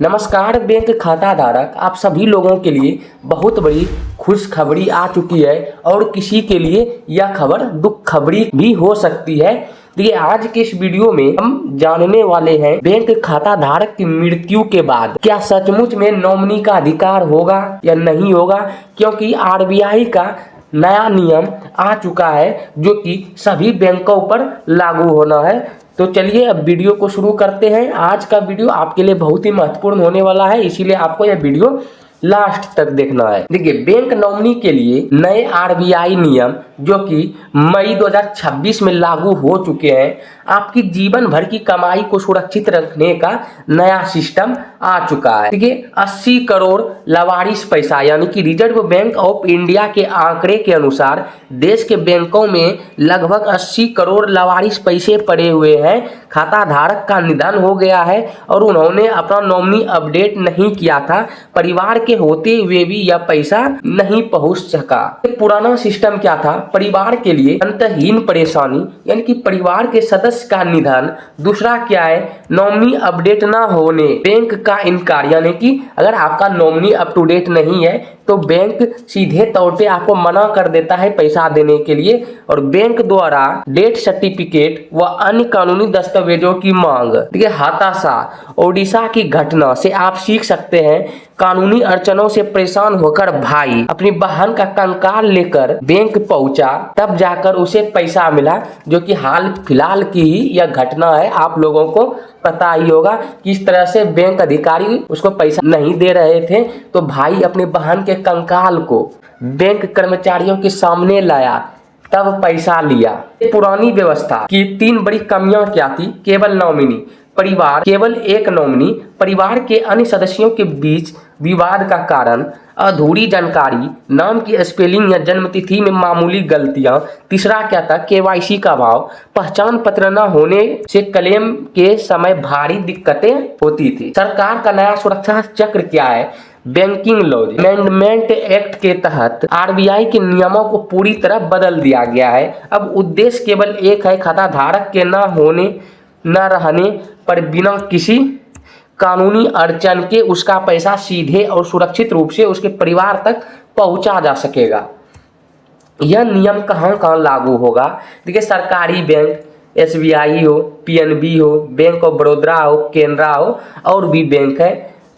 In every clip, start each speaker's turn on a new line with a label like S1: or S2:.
S1: नमस्कार बैंक खाता धारक आप सभी लोगों के लिए बहुत बड़ी खुशखबरी आ चुकी है और किसी के लिए यह खबर दुख खबरी भी हो सकती है। देखिए आज के इस वीडियो में हम जानने वाले हैं बैंक खाता धारक की मृत्यु के बाद क्या सचमुच में नॉमिनी का अधिकार होगा या नहीं होगा, क्योंकि आरबीआई का नया नियम आ चुका है जो कि सभी बैंकों पर लागू होना है। तो चलिए अब वीडियो को शुरू करते हैं। आज का वीडियो आपके लिए बहुत ही महत्वपूर्ण होने वाला है, इसीलिए आपको यह वीडियो लास्ट तक देखना है। देखिए बैंक नॉमिनी के लिए नए आरबीआई नियम जो कि मई 2026 में लागू हो चुके हैं, आपकी जीवन भर की कमाई को सुरक्षित रखने का नया सिस्टम आ चुका है। देखिए 80 करोड़ लवारिस पैसा यानी कि रिजर्व बैंक ऑफ इंडिया के आंकड़े के अनुसार देश के बैंकों में लगभग 80 करोड़ लवारिस पैसे पड़े हुए हैं। खाता धारक का निधन हो गया है और उन्होंने अपना नॉमिनी अपडेट नहीं किया था, परिवार के होते हुए भी यह पैसा नहीं पहुंच सका। पुराना सिस्टम क्या था, परिवार के लिए अंतहीन परेशानी यानी कि परिवार के सदस्य का निधन। दूसरा क्या है, नॉमिनी अपडेट ना होने, बैंक का इनकार, यानी कि अगर आपका नॉमिनी अप टू डेट नहीं है तो बैंक सीधे तौर पे आपको मना कर देता है पैसा देने के लिए, और बैंक द्वारा डेथ सर्टिफिकेट व अन्य कानूनी दस्तावेजों की मांग। देखिए हताशा, ओडिशा की घटना से आप सीख सकते हैं। कानूनी अड़चनों से परेशान होकर भाई अपनी बहन का कंकाल लेकर बैंक पहुंचा, तब जाकर उसे पैसा मिला, जो कि हाल फिलहाल की ही यह घटना है। आप लोगों को पता ही होगा किस तरह से बैंक अधिकारी उसको पैसा नहीं दे रहे थे, तो भाई अपने बहन के कंकाल को बैंक कर्मचारियों के सामने लाया, तब पैसा लिया। पुरानी व्यवस्था की 3 बड़ी कमियां क्या थी, केवल नॉमिनी, परिवार केवल एक नॉमिनी, परिवार के अन्य सदस्यों के बीच विवाद का कारण, अधूरी जानकारी, नाम की स्पेलिंग या जन्मतिथि में मामूली गलतियां। तीसरा क्या था, केवाईसी का अभाव, पहचान पत्र न होने से क्लेम के समय भारी दिक्कतें होती थी। सरकार का नया सुरक्षा चक्र क्या है, बैंकिंग लॉज अमेंडमेंट एक्ट के तहत आरबीआई के नियमों को पूरी तरह बदल दिया गया है। अब उद्देश्य केवल एक है, खाता धारक के न रहने पर बिना किसी कानूनी अड़चन के उसका पैसा सीधे और सुरक्षित रूप से उसके परिवार तक पहुंचा जा सकेगा। यह नियम कहां कहां लागू होगा, देखिए सरकारी बैंक, एसबीआई हो, पीएनबी हो, बैंक ऑफ बड़ौदा हो, केनरा हो और भी बैंक है,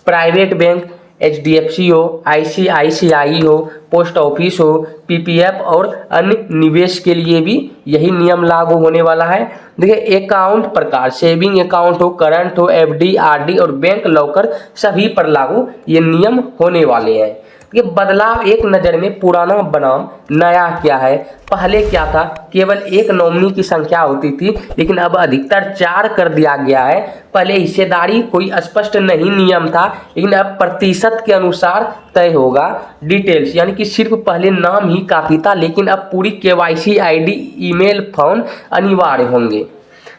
S1: प्राइवेट बैंक एचडीएफसी हो, आईसीआईसीआई हो, पोस्ट ऑफिस हो, पीपीएफ और अन्य निवेश के लिए भी यही नियम लागू होने वाला है। देखिए अकाउंट प्रकार, सेविंग अकाउंट हो, करंट हो, एफडी, आरडी और बैंक लॉकर सभी पर लागू ये नियम होने वाले हैं। ये बदलाव एक नज़र में पुराना बनाम नया क्या है, पहले क्या था, केवल एक नॉमिनी की संख्या होती थी, लेकिन अब अधिकतर 4 कर दिया गया है। पहले हिस्सेदारी कोई स्पष्ट नहीं नियम था, लेकिन अब प्रतिशत के अनुसार तय होगा। डिटेल्स यानी कि सिर्फ पहले नाम ही काफ़ी था, लेकिन अब पूरी केवाईसी, आईडी, ईमेल, फोन अनिवार्य होंगे।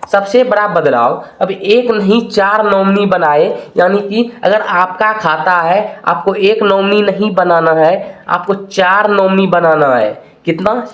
S1: सबसे बड़ा बदलाव, अब एक नहीं 4 नॉमिनी बनाए, यानी कि अगर आपका खाता है आपको एक नॉमिनी नहीं बनाना है, आपको 4 नॉमिनी बनाना है। कितना,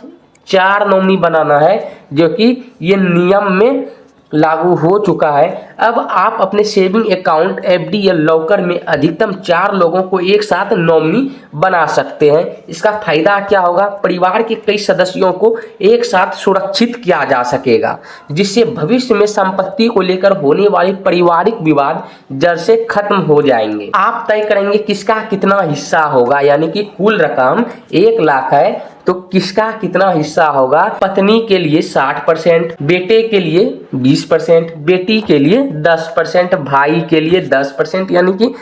S1: 4 नॉमिनी बनाना है, जो कि ये नियम में लागू हो चुका है। अब आप अपने सेविंग अकाउंट, एफडी या लॉकर में अधिकतम 4 लोगों को एक साथ नॉमिनी बना सकते हैं। इसका फायदा क्या होगा, परिवार के कई सदस्यों को एक साथ सुरक्षित किया जा सकेगा, जिससे भविष्य में संपत्ति को लेकर होने वाले पारिवारिक विवाद जड़ से खत्म हो जाएंगे। आप तय करेंगे किसका कितना हिस्सा होगा, यानी कि कुल रकम 1 लाख है तो किसका कितना हिस्सा होगा। पत्नी के लिए 60%, बेटे के लिए 20%, बेटी के लिए 10%, भाई के लिए 10%, यानी कि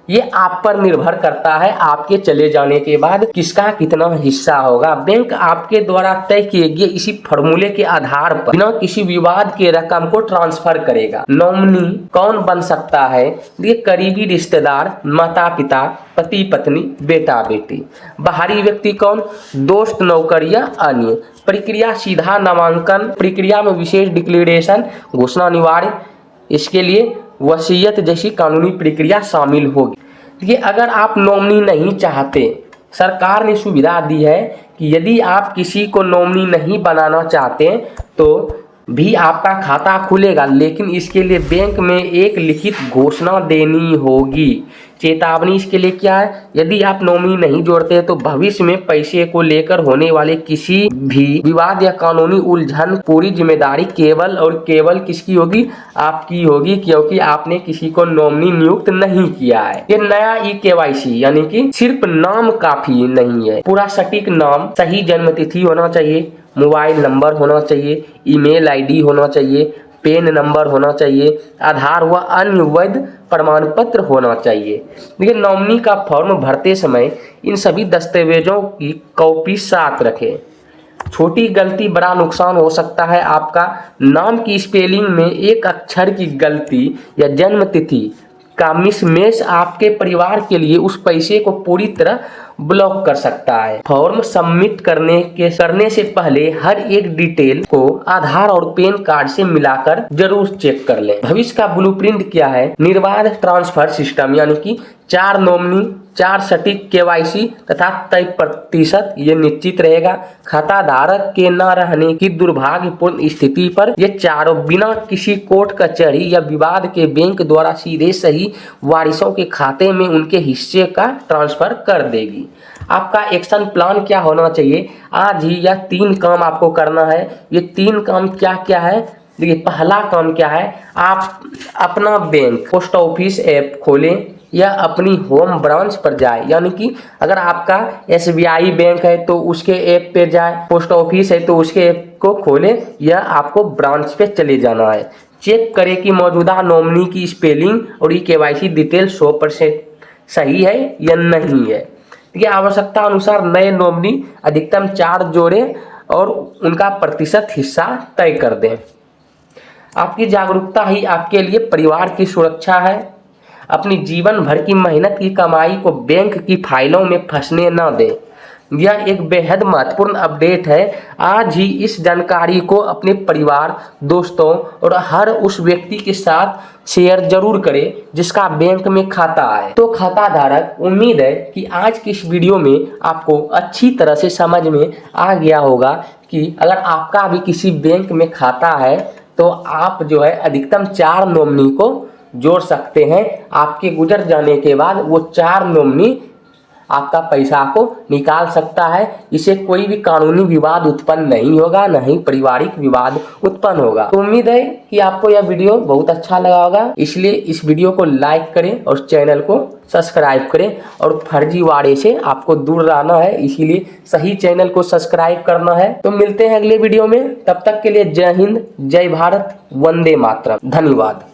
S1: ये आप पर निर्भर करता है आपके चले जाने के बाद किसका कितना हिस्सा होगा। बैंक आपके द्वारा तय किए गए इसी फॉर्मूले के आधार पर बिना किसी विवाद के रकम को ट्रांसफर करेगा। नॉमिनी कौन बन सकता है, ये करीबी रिश्तेदार, माता पिता, पति पत्नी, बेटा बेटी। बाहरी व्यक्ति कौन, दोस्त, नौकर या अन्य। प्रक्रिया सीधा नामांकन, प्रक्रिया में विशेष डिक्लेरेशन, घोषणा अनिवार्य, इसके लिए वसीयत जैसी कानूनी प्रक्रिया शामिल होगी। देखिए अगर आप नॉमिनी नहीं चाहते, सरकार ने सुविधा दी है कि यदि आप किसी को नॉमिनी नहीं बनाना चाहते तो भी आपका खाता खुलेगा, लेकिन इसके लिए बैंक में एक लिखित घोषणा देनी होगी। चेतावनी इसके लिए क्या है, यदि आप नॉमिनी नहीं जोड़ते हैं तो भविष्य में पैसे को लेकर होने वाले किसी भी विवाद या कानूनी उलझन पूरी जिम्मेदारी केवल और केवल किसकी होगी, आपकी होगी, क्योंकि आपने किसी को नॉमिनी नियुक्त नहीं किया है। ये नया KYC यानी कि सिर्फ नाम काफी नहीं है, पूरा सटीक नाम, सही जन्म तिथि होना चाहिए, मोबाइल नंबर होना चाहिए, ईमेल ID होना चाहिए, पेन नंबर होना चाहिए, आधार व अन्य वैध प्रमाण पत्र होना चाहिए। देखिए, नॉमिनी का फॉर्म भरते समय इन सभी दस्तावेजों की कॉपी साथ रखें। छोटी गलती बड़ा नुकसान हो सकता है। आपका नाम की स्पेलिंग में एक अक्षर की गलती या जन्म तिथि का मिसमैच आपके परिवार के लिए उस पैसे को पूरी तरह ब्लॉक कर सकता है। फॉर्म सबमिट करने से पहले हर एक डिटेल को आधार और पैन कार्ड से मिलाकर जरूर चेक कर लें। भविष्य का ब्लूप्रिंट क्या है, निर्बाध ट्रांसफर सिस्टम यानी कि 4 नॉमिनी, 4 सटीक KYC तथा 3% ये निश्चित रहेगा। खाता धारक के न रहने की दुर्भाग्यपूर्ण स्थिति पर ये चारों बिना किसी कोर्ट कचहरी या विवाद के बैंक द्वारा सीधे सही वारिसों के खाते में उनके हिस्से का ट्रांसफर कर देगी। आपका एक्शन प्लान क्या होना चाहिए, आज ही या 3 काम आपको करना है। ये 3 काम क्या क्या है, देखिए, पहला काम क्या है, आप अपना बैंक पोस्ट ऑफिस ऐप खोलें या अपनी होम ब्रांच पर जाए, यानी कि अगर आपका SBI बैंक है तो उसके ऐप पे जाए, पोस्ट ऑफिस है तो उसके ऐप को खोलें या आपको ब्रांच पे चले जाना है। चेक करें कि मौजूदा नॉमिनी की स्पेलिंग और KYC डिटेल 100% सही है या नहीं है। देखिए, आवश्यकता अनुसार नए नॉमिनी अधिकतम 4 जोड़ें और उनका प्रतिशत हिस्सा तय कर दें। आपकी जागरूकता ही आपके लिए परिवार की सुरक्षा है। अपनी जीवन भर की मेहनत की कमाई को बैंक की फाइलों में फंसने न दें। यह एक बेहद महत्वपूर्ण अपडेट है। आज ही इस जानकारी को अपने परिवार, दोस्तों और हर उस व्यक्ति के साथ शेयर जरूर करें जिसका बैंक में खाता है। तो खाता धारक, उम्मीद है कि आज की इस वीडियो में आपको अच्छी तरह से समझ में आ गया होगा कि अगर आपका भी किसी बैंक में खाता है तो आप जो है अधिकतम 4 नॉमिनी को जोड़ सकते हैं। आपके गुजर जाने के बाद वो 4 नॉमिनी आपका पैसा को निकाल सकता है। इसे कोई भी कानूनी विवाद उत्पन्न नहीं होगा, न ही पारिवारिक विवाद उत्पन्न होगा। तो उम्मीद है कि आपको यह वीडियो बहुत अच्छा लगा होगा, इसलिए इस वीडियो को लाइक करें और चैनल को सब्सक्राइब करें। और फर्जीवाड़े से आपको दूर रहना है, इसीलिए सही चैनल को सब्सक्राइब करना है। तो मिलते हैं अगले वीडियो में, तब तक के लिए जय हिंद, जय भारत, वंदे मातरम, धन्यवाद।